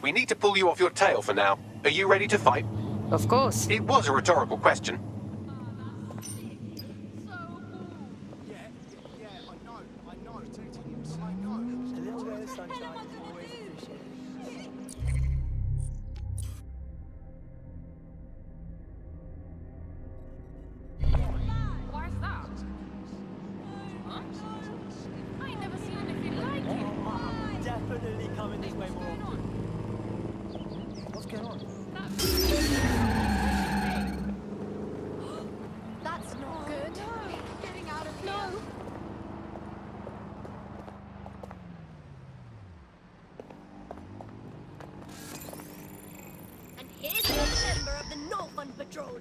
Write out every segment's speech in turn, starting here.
We need to pull you off your tail for now. Are you ready to fight? Of course. It was a rhetorical question. Patrol.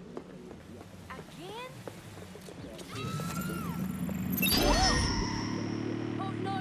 Again? Oh no!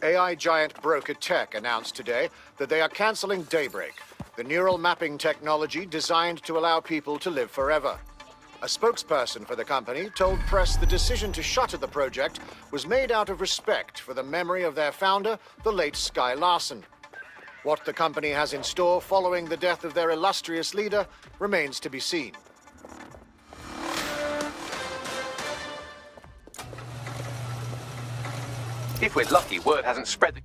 AI giant Broker Tech announced today that they are canceling Daybreak, the neural mapping technology designed to allow people to live forever. A spokesperson for the company told press the decision to shutter the project was made out of respect for the memory of their founder, the late Sky Larson. What the company has in store following the death of their illustrious leader remains to be seen. If we're lucky, word hasn't spread that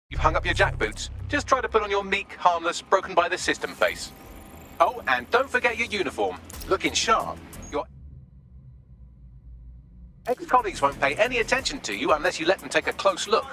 you've hung up your jackboots. Just try to put on your meek, harmless, broken by the system face. Oh, and don't forget your uniform. Looking sharp. Your ex-colleagues won't pay any attention to you unless you let them take a close look.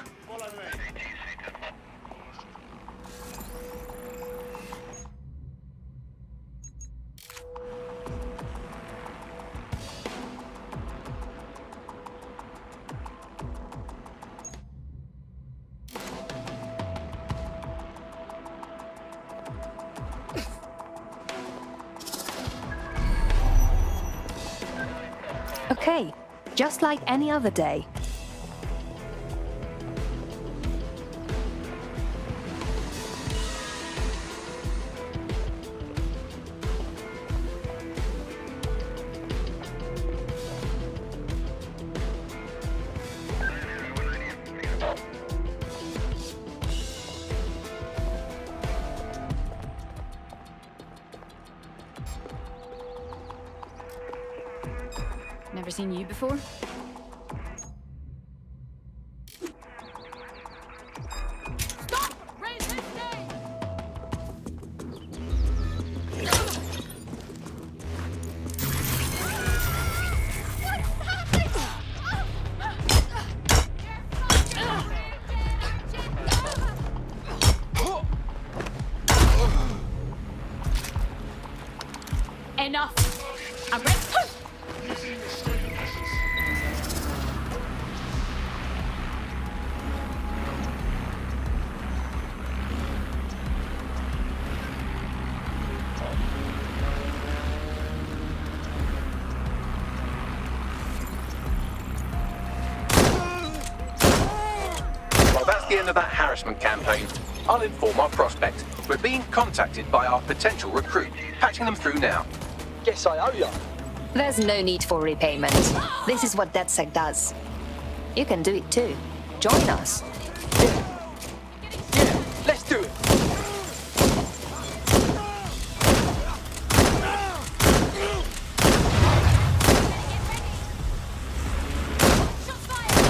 Okay, just like any other day. Never seen you before? Stop! Raise this thing! Enough! I'm ready. end of that harassment campaign. I'll inform our prospect. We're being contacted by our potential recruit. Patching them through now. Guess I owe ya. There's no need for repayment. This is what DedSec does. You can do it too. Join us. Yeah, let's do it. Shots fired!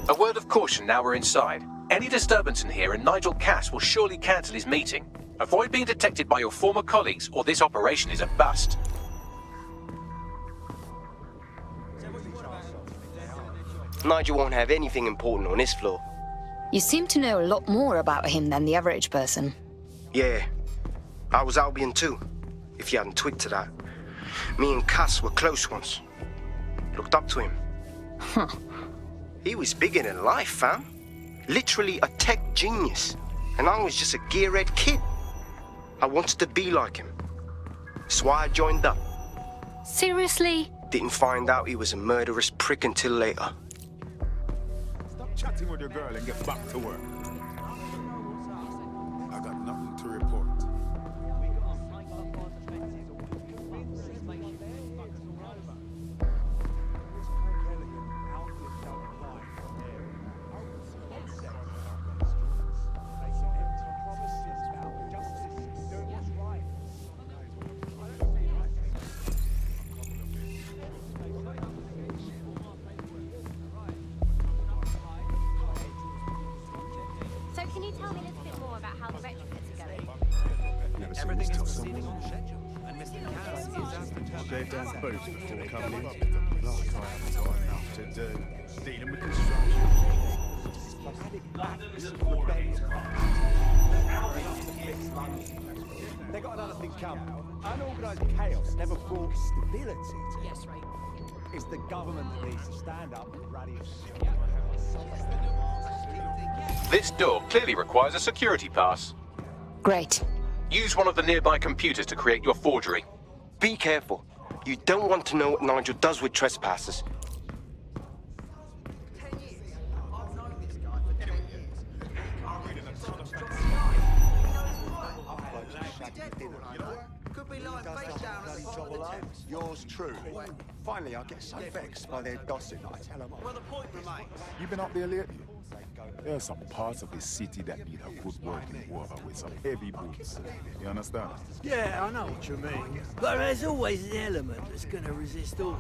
A word of caution now we're inside. Any disturbance in here and Nigel Cass will surely cancel his meeting. Avoid being detected by your former colleagues or this operation is a bust. Nigel won't have anything important on this floor. You seem to know a lot more about him than the average person. Yeah, I was Albion too, if you hadn't twigged to that. Me and Cass were close once. Looked up to him. Huh. He was bigger than life, fam. Literally a tech genius. And I was just a gearhead kid. I wanted to be like him. That's why I joined up. Seriously? Didn't find out he was a murderous prick until later. Stop chatting with your girl and get back to work. I got nothing to report. So can you tell me a little bit more about how the retrofits are going? Everything is proceeding on schedule, and Mr. Cass is as They've done both before coming in. Last time I got enough to do dealing with construction. They got another thing coming. Unorganised chaos never brought stability. Yes, right. It's the government that needs to stand up and rally. This door clearly requires a security pass. Great. Use one of the nearby computers to create your forgery. Be careful. You don't want to know what Nigel does with trespassers. Yours truly. Finally, I get so vexed by their gossip that I tell them off. Well, the point remains. You been up there lately? There are some parts of the city that need a good working water with some heavy boots. You understand? Yeah, I know what you mean. But there's always an element that's gonna resist all.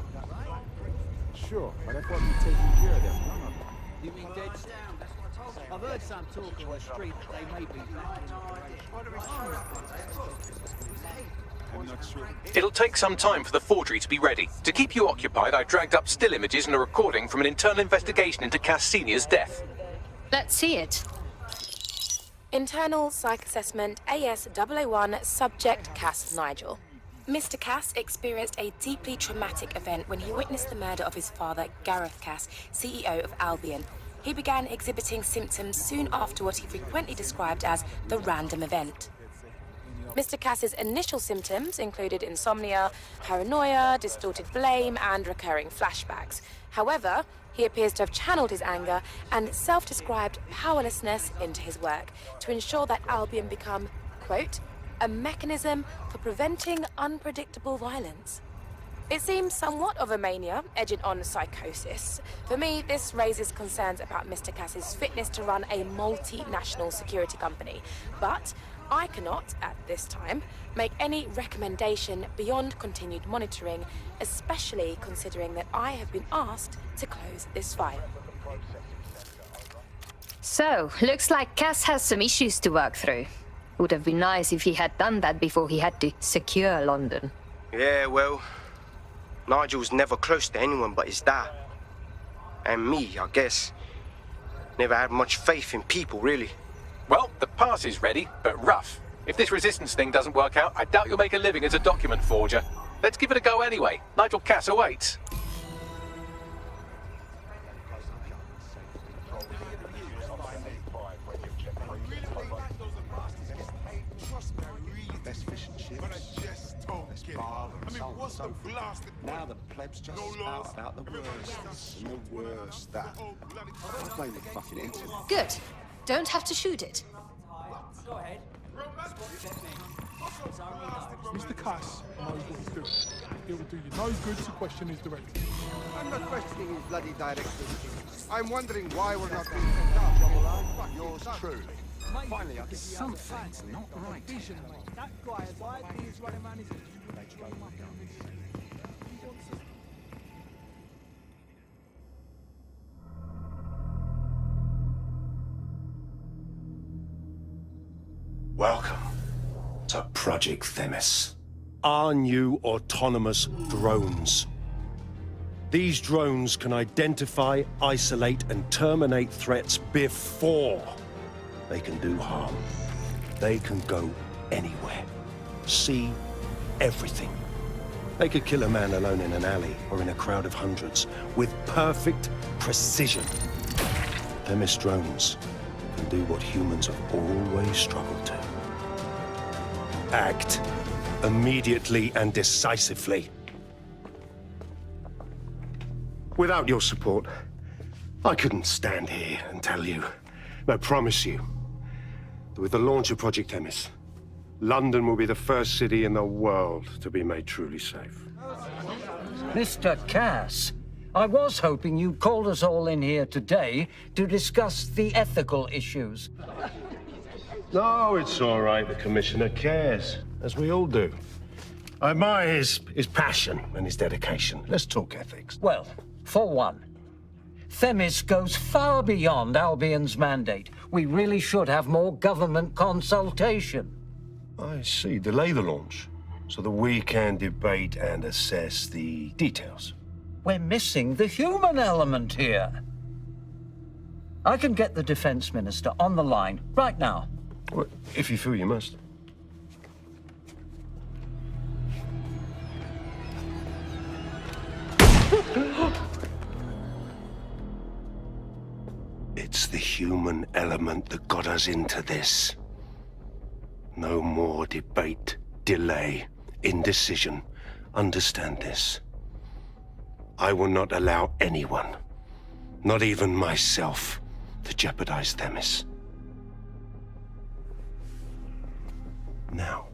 Sure, but I thought you taking care of them. None of them. You mean dead? I've heard some talk on the street that they may be I'm not sure. It'll take some time for the forgery to be ready. To keep you occupied, I dragged up still images and a recording from an internal investigation into Cass Sr.'s death. Let's see it. Internal Psych Assessment AS001 Subject Cass Nigel. Mr. Cass experienced a deeply traumatic event when he witnessed the murder of his father, Gareth Cass, CEO of Albion. He began exhibiting symptoms soon after what he frequently described as the random event. Mr. Cass's initial symptoms included insomnia, paranoia, distorted blame, and recurring flashbacks. However, he appears to have channeled his anger and self-described powerlessness into his work to ensure that Albion become, quote, a mechanism for preventing unpredictable violence. It seems somewhat of a mania, edging on psychosis. For me, this raises concerns about Mr. Cass's fitness to run a multinational security company. But I cannot, at this time, make any recommendation beyond continued monitoring, especially considering that I have been asked to close this file. So, looks like Cass has some issues to work through. Would have been nice if he had done that before he had to secure London. Yeah, well, Nigel's never close to anyone but his dad. And me, I guess. Never had much faith in people, really. Well, the pass is ready, but rough. If this resistance thing doesn't work out, I doubt you'll make a living as a document forger. Let's give it a go anyway. Nigel Cass awaits. Now the plebs just spout about the worst. And the worst, that. I'll blame the fucking internet. Good. Don't have to shoot it. Mr. Cass knows what he's doing. It will do you no good to question his directive. I'm not questioning his bloody directive. I'm wondering why we're not being sent up. Yours truly. Finally, I can see something's not right. That guy has ideas running around his head. Welcome to Project Themis. Our new autonomous drones. These drones can identify, isolate, and terminate threats before they can do harm. They can go anywhere, see everything. They could kill a man alone in an alley or in a crowd of hundreds with perfect precision. Themis drones can do what humans have always struggled to. Act immediately and decisively. Without your support, I couldn't stand here and tell you, I promise you, that with the launch of Project Themis, London will be the first city in the world to be made truly safe. Mr. Cass, I was hoping you called us all in here today to discuss the ethical issues. No, it's all right. The Commissioner cares, as we all do. I admire his passion and his dedication. Let's talk ethics. Well, for one, Themis goes far beyond Albion's mandate. We really should have more government consultation. I see. Delay the launch so that we can debate and assess the details. We're missing the human element here. I can get the Defense Minister on the line right now. Well, if you feel you must. It's the human element that got us into this. No more debate, delay, indecision. Understand this. I will not allow anyone, not even myself, to jeopardize Themis. Now,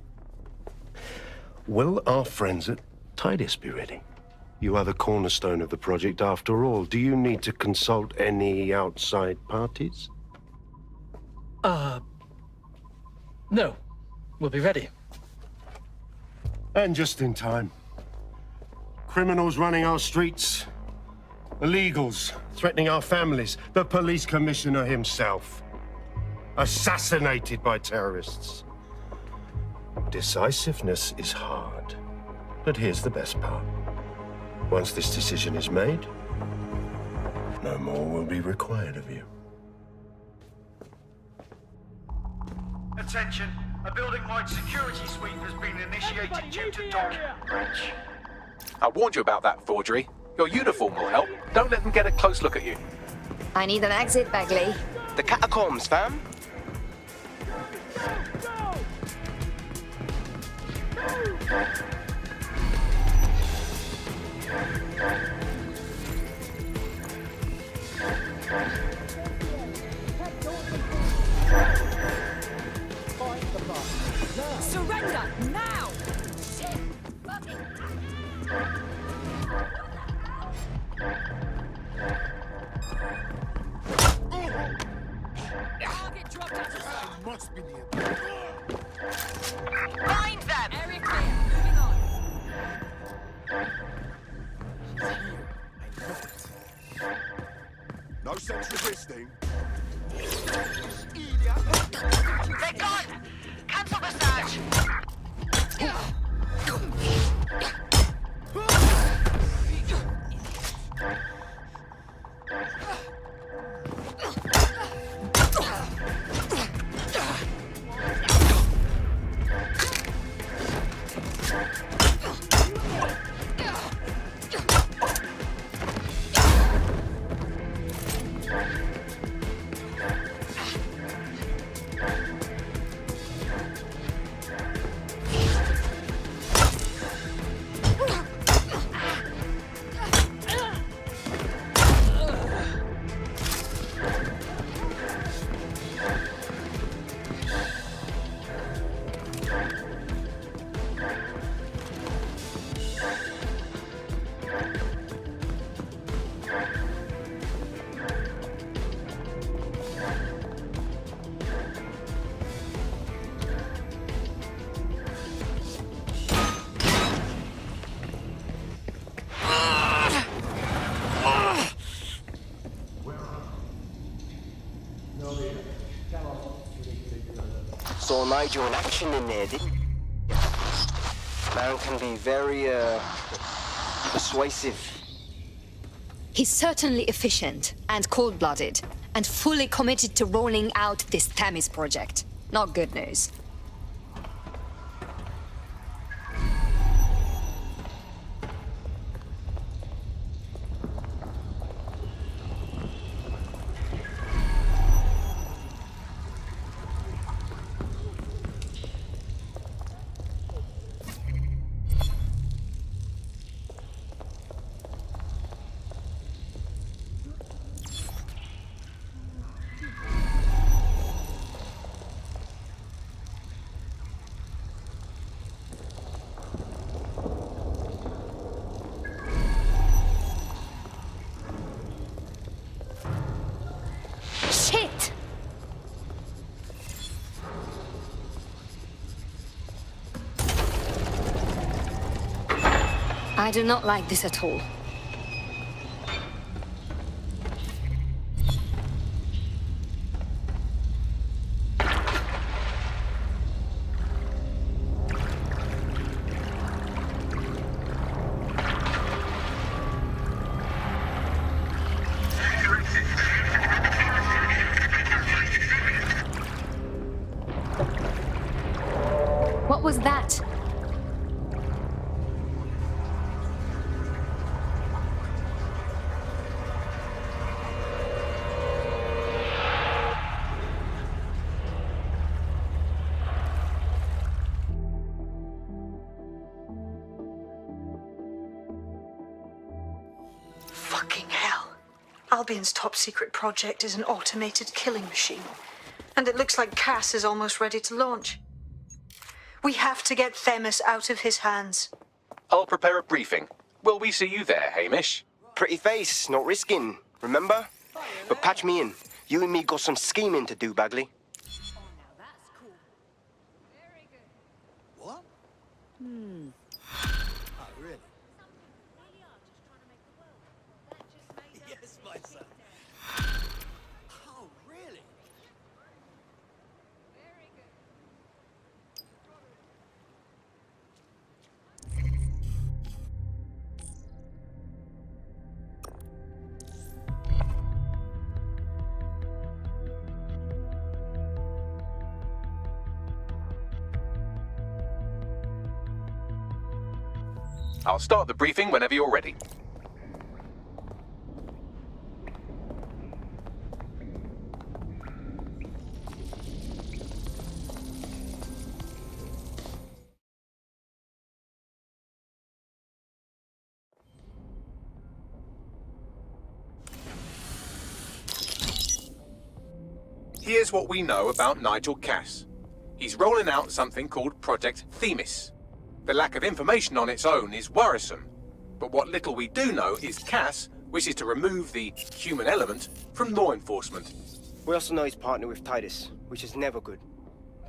will our friends at Tidus be ready? You are the cornerstone of the project after all. Do you need to consult any outside parties? No. We'll be ready. And just in time. Criminals running our streets. Illegals threatening our families. The police commissioner himself. Assassinated by terrorists. Decisiveness is hard. But here's the best part. Once this decision is made, no more will be required of you. Attention, a building-wide security sweep has been initiated due to document breach. I warned you about that forgery. Your uniform will help. Don't let them get a close look at you. I need an exit, Bagley. The catacombs, fam. Surrender now! Target dropped at the side. Must be near. Find them! Area clear. Moving on. Saw Nigel in action in there, didn't you? Man can be very, persuasive. He's certainly efficient and cold-blooded, and fully committed to rolling out this Themis project. Not good news. Shit! I do not like this at all. What was that? Fucking hell. Albion's top secret project is an automated killing machine. And it looks like Cass is almost ready to launch. We have to get Themis out of his hands. I'll prepare a briefing. Will we see you there, Hamish? Pretty face, not risking, remember? But patch me in. You and me got some scheming to do, Bagley. What? Hmm. Oh, really? Yes, my son. Oh, really? I'll start the briefing whenever you're ready. Here's what we know about Nigel Cass. He's rolling out something called Project Themis. The lack of information on its own is worrisome, but what little we do know is Cass wishes to remove the human element from law enforcement. We also know he's partnered with Titus, which is never good.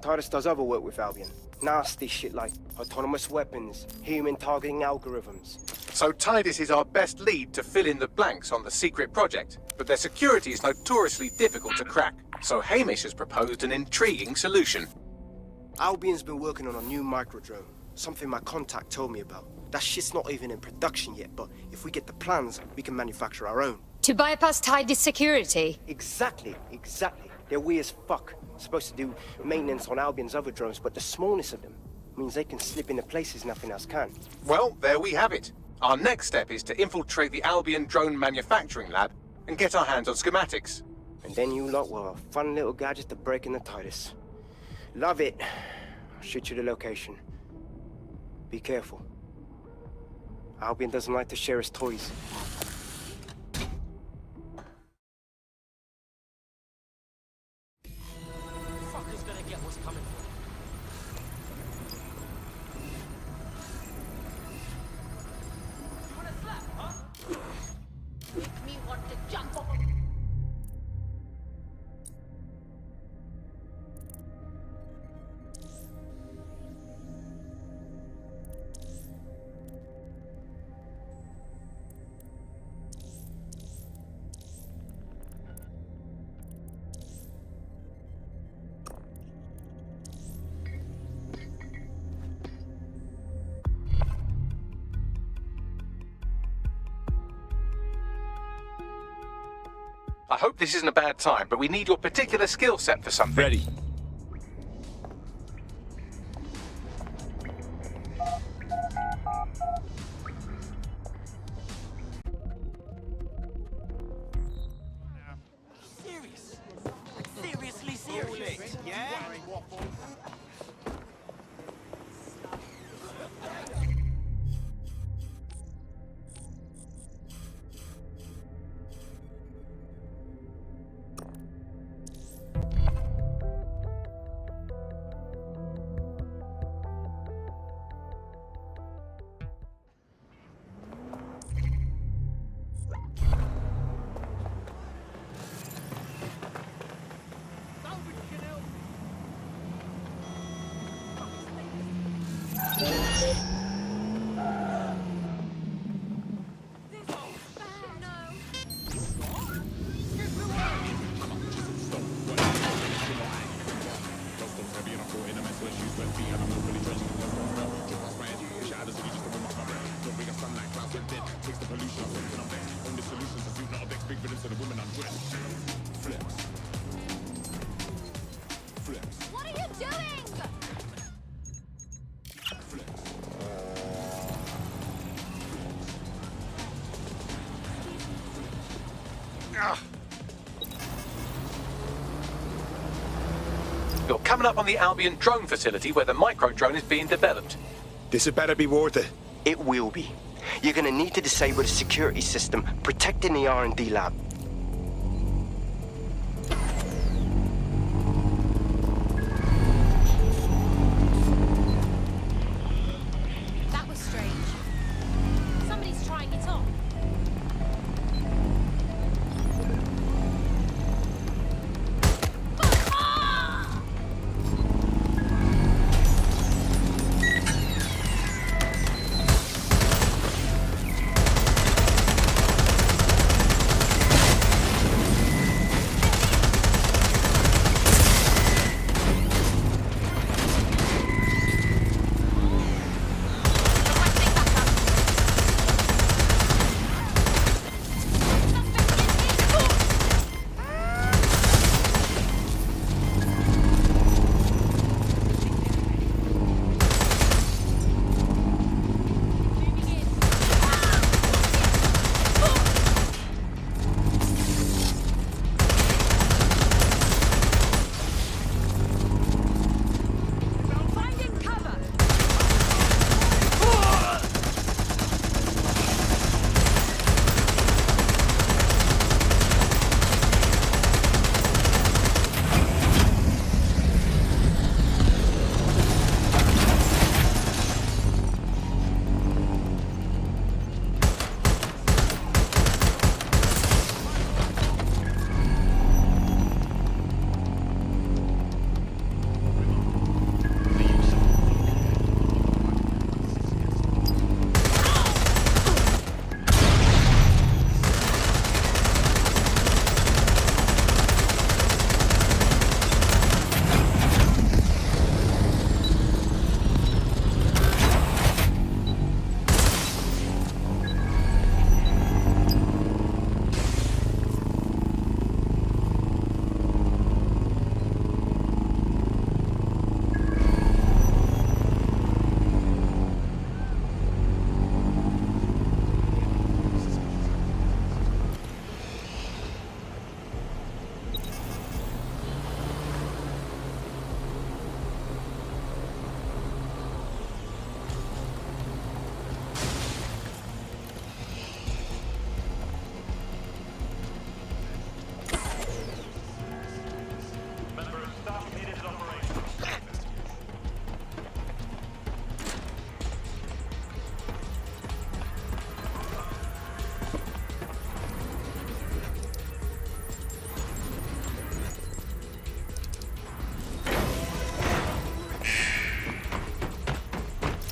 Titus does other work with Albion. Nasty shit like autonomous weapons, human targeting algorithms. So Titus is our best lead to fill in the blanks on the secret project, but their security is notoriously difficult to crack. So Hamish has proposed an intriguing solution. Albion's been working on a new microdrone, something my contact told me about. That shit's not even in production yet, but if we get the plans, we can manufacture our own. To bypass Titus security? Exactly. They're weird as fuck. Supposed to do maintenance on Albion's other drones, but the smallness of them Means they can slip into places nothing else can. Well, there we have it. Our next step is to infiltrate the Albion drone manufacturing lab and get our hands on schematics. And then you lot will have a fun little gadget to break in the TARDIS. Love it. I'll shoot you the location. Be careful. Albion doesn't like to share his toys. Fucker's gonna get what's coming for him. You wanna slap, huh? Make me want to jump off. I hope this isn't a bad time, but we need your particular skill set for something. Ready. Seriously serious, yeah? What are you doing? You're coming up on the Albion drone facility where the micro drone is being developed. This had better be worth it. It will be. You're gonna need to disable the security system protecting the R&D lab. That was strange. Somebody's trying it on.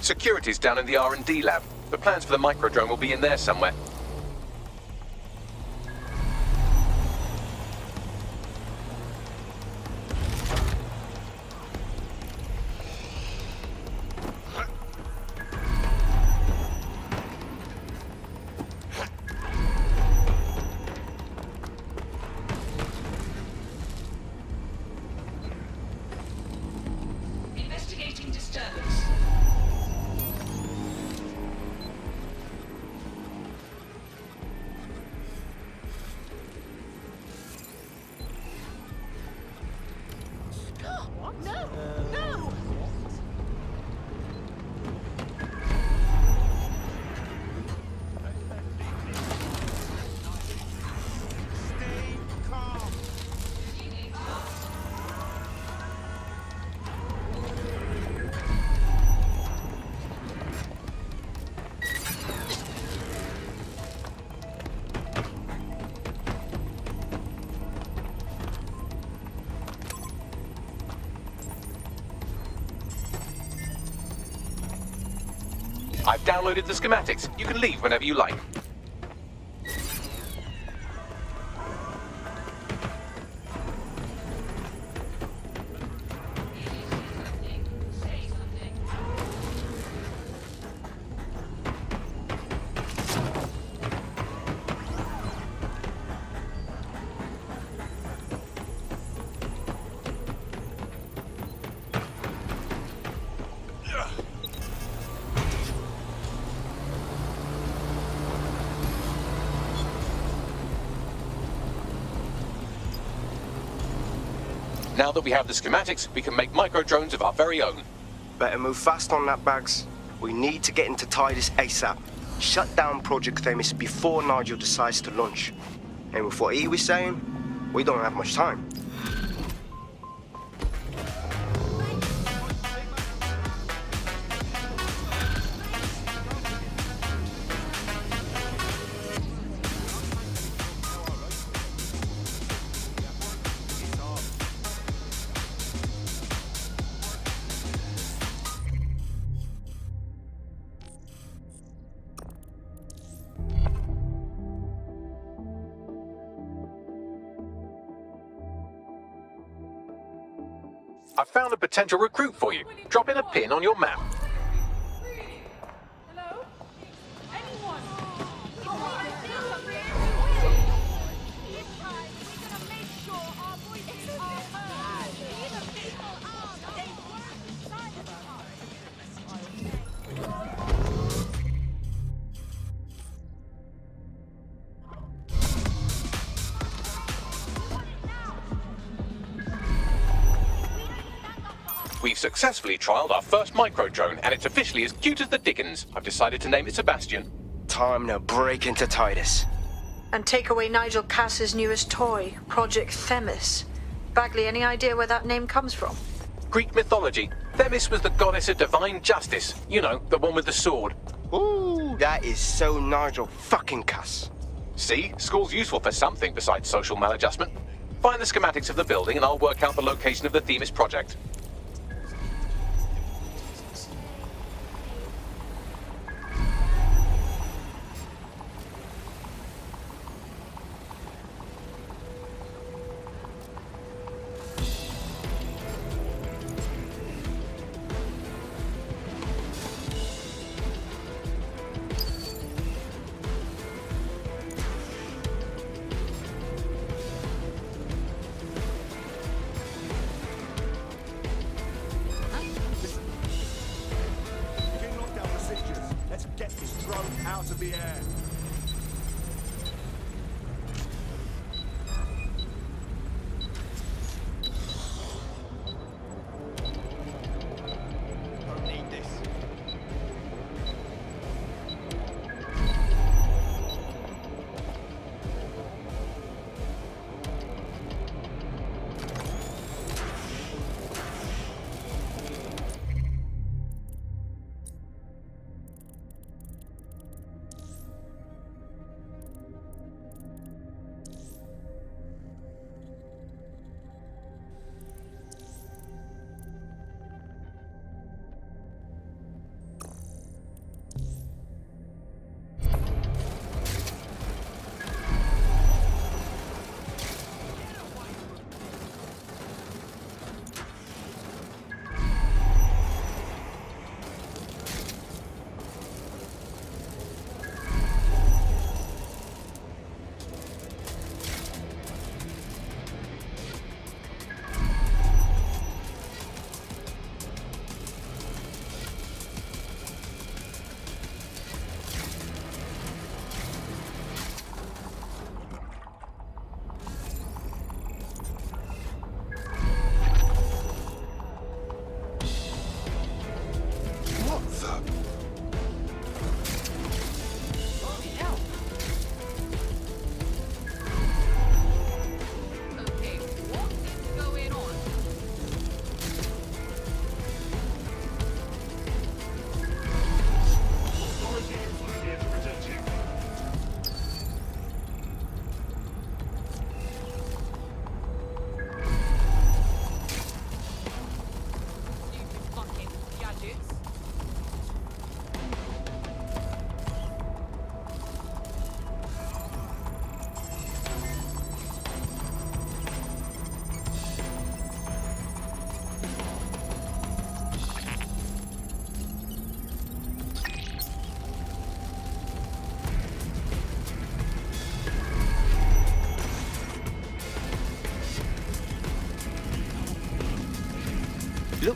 Security's down in the R&D lab. The plans for the microdrone will be in there somewhere. Investigating disturbance. No! No! I've downloaded the schematics. You can leave whenever you like. Now that we have the schematics, we can make microdrones of our very own. Better move fast on that, Bags. We need to get into Titus ASAP. Shut down Project Themis before Nigel decides to launch. And with what he was saying, we don't have much time. I've found a potential recruit for you. Drop in a pin on your map. We've successfully trialed our first microdrone, and it's officially as cute as the dickens. I've decided to name it Sebastian. Time to break into Titus. And take away Nigel Cass's newest toy, Project Themis. Bagley, any idea where that name comes from? Greek mythology. Themis was the goddess of divine justice. You know, the one with the sword. Ooh, that is so Nigel fucking Cass. See? School's useful for something besides social maladjustment. Find the schematics of the building and I'll work out the location of the Themis project. Out of the air. Don't need this.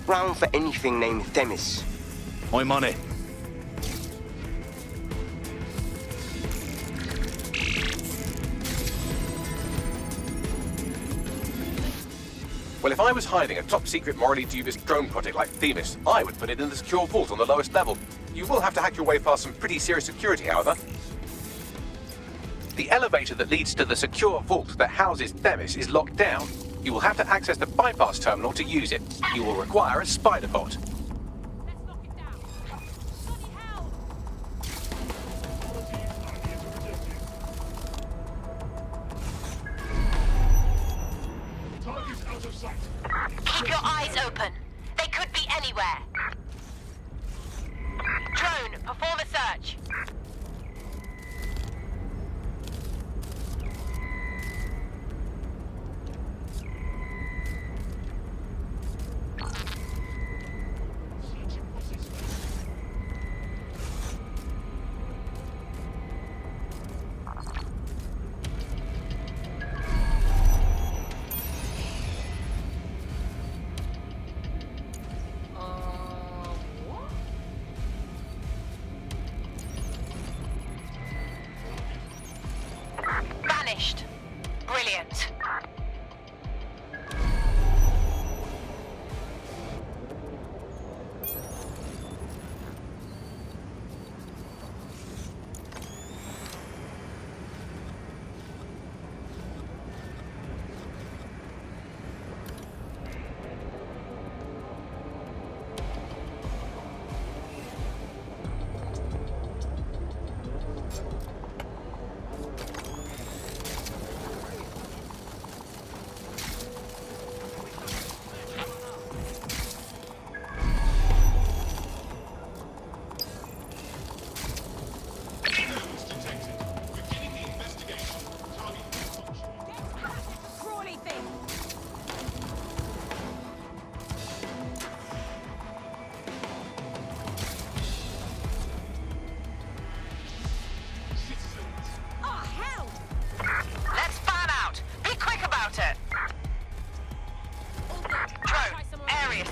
round for anything named Themis. I'm on it. Well, if I was hiding a top-secret, morally dubious drone project like Themis, I would put it in the secure vault on the lowest level. You will have to hack your way past some pretty serious security, however. The elevator that leads to the secure vault that houses Themis is locked down. You will have to access the bypass terminal to use it. You will require a spider bot. Keep your eyes open. They could be anywhere. Drone, perform a search. Vanished. Brilliant.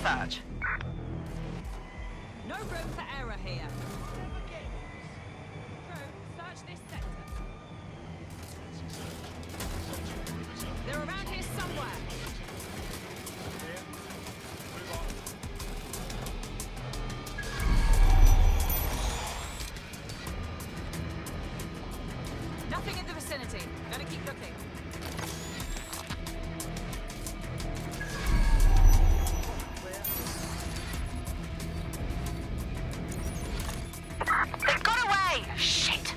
search. No room for error here. Search this sector. They're around here somewhere. Nothing in the vicinity. Gotta keep looking. They've got away! Shit!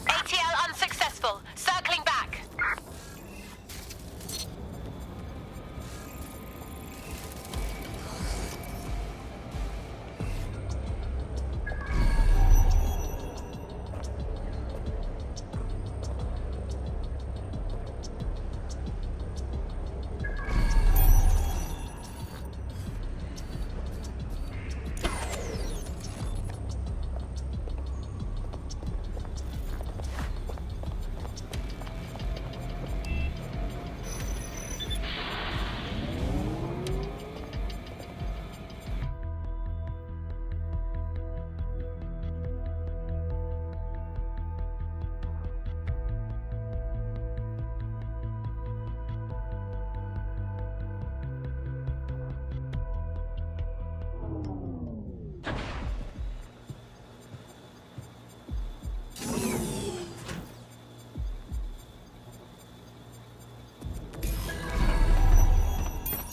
ATL unsuccessful. Circling back.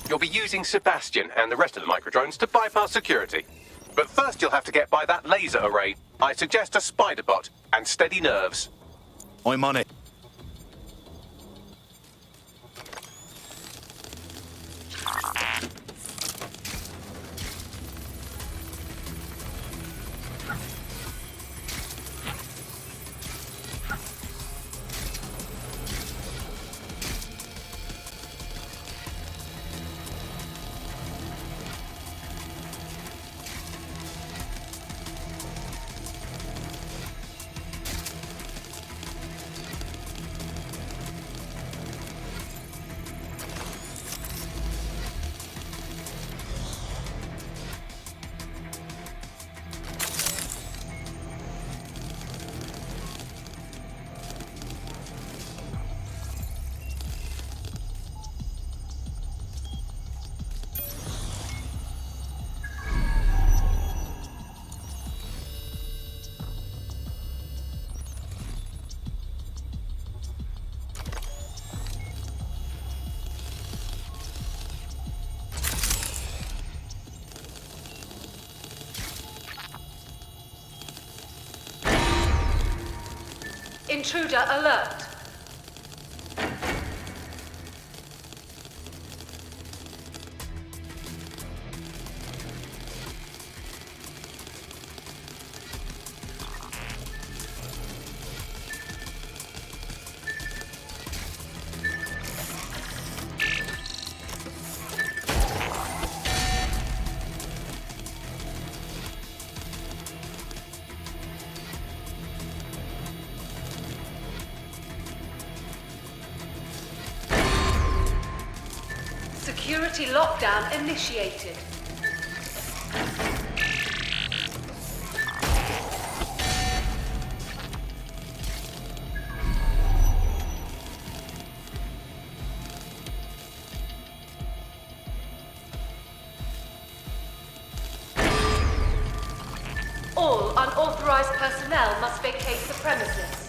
You'll be using Sebastian and the rest of the microdrones to bypass security. But first you'll have to get by that laser array. I suggest a spider bot and steady nerves. I'm on it. Intruder alert. Security lockdown initiated. All unauthorized personnel must vacate the premises.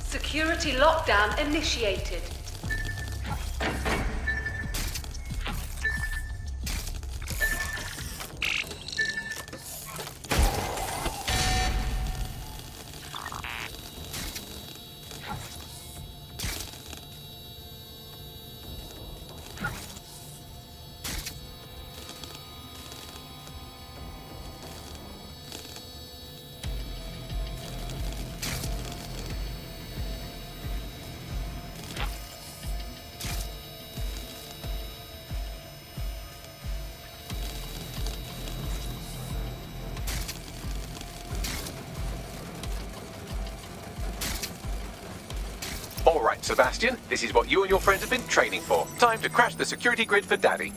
Security lockdown initiated. All right, Sebastian, this is what you and your friends have been training for. Time to crash the security grid for Daddy.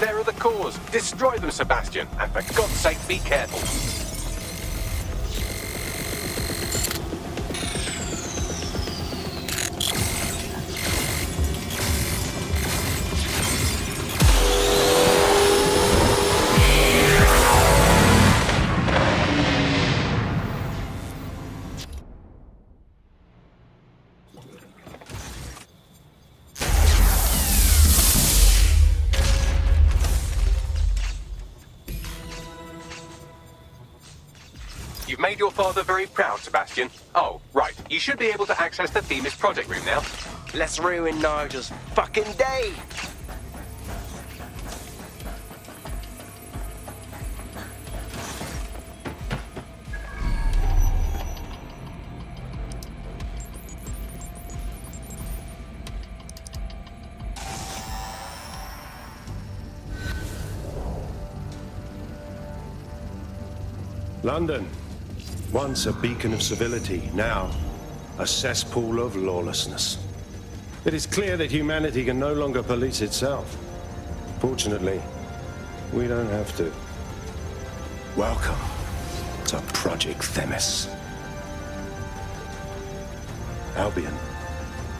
There are the cores. Destroy them, Sebastian. And for God's sake, be careful. You've made your father very proud, Sebastian. Oh, right. You should be able to access the Themis project room now. Let's ruin Nigel's fucking day! London, once a beacon of civility, now a cesspool of lawlessness. It is clear that humanity can no longer police itself. Fortunately, we don't have to. Welcome to Project Themis. Albion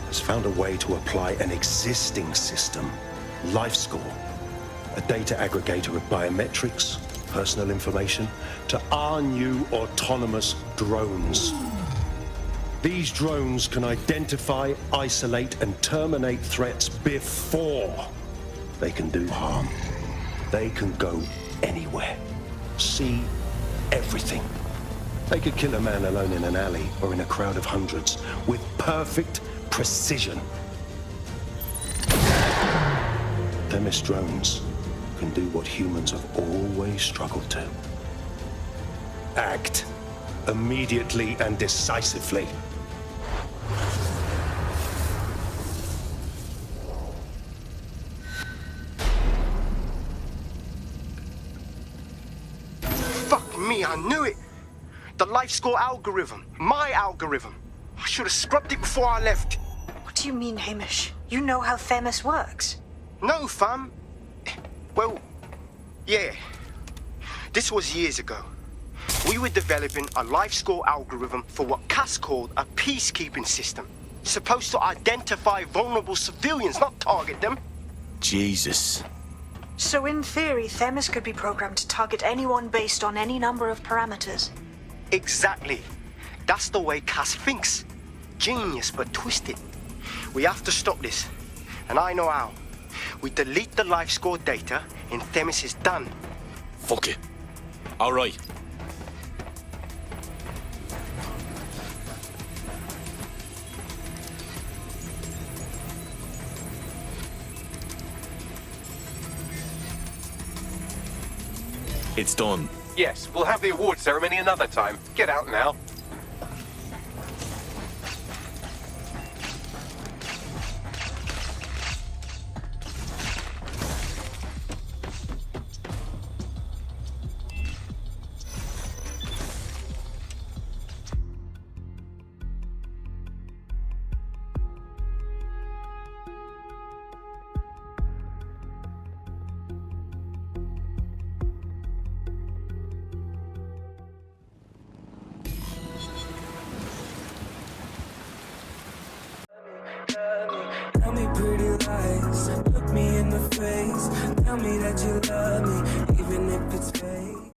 has found a way to apply an existing system, LifeScore, a data aggregator of biometrics, personal information, to our new autonomous drones. These drones can identify, isolate, and terminate threats before they can do harm. They can go anywhere, see everything. They could kill a man alone in an alley or in a crowd of hundreds with perfect precision. Themis drones can do what humans have always struggled to. Act immediately and decisively. Fuck me, I knew it! The LifeScore algorithm. My algorithm. I should have scrubbed it before I left. What do you mean, Hamish? You know how Themis works. No, fam. Well, yeah. This was years ago. We were developing a LifeScore algorithm for what Cass called a peacekeeping system. Supposed to identify vulnerable civilians, not target them. Jesus. So in theory, Themis could be programmed to target anyone based on any number of parameters. Exactly. That's the way Cass thinks. Genius, but twisted. We have to stop this. And I know how. We delete the LifeScore data and Themis is done. Fuck it. All right. It's done. Yes, we'll have the award ceremony another time. Get out now. Tell me pretty lies, look me in the face. Tell me that you love me,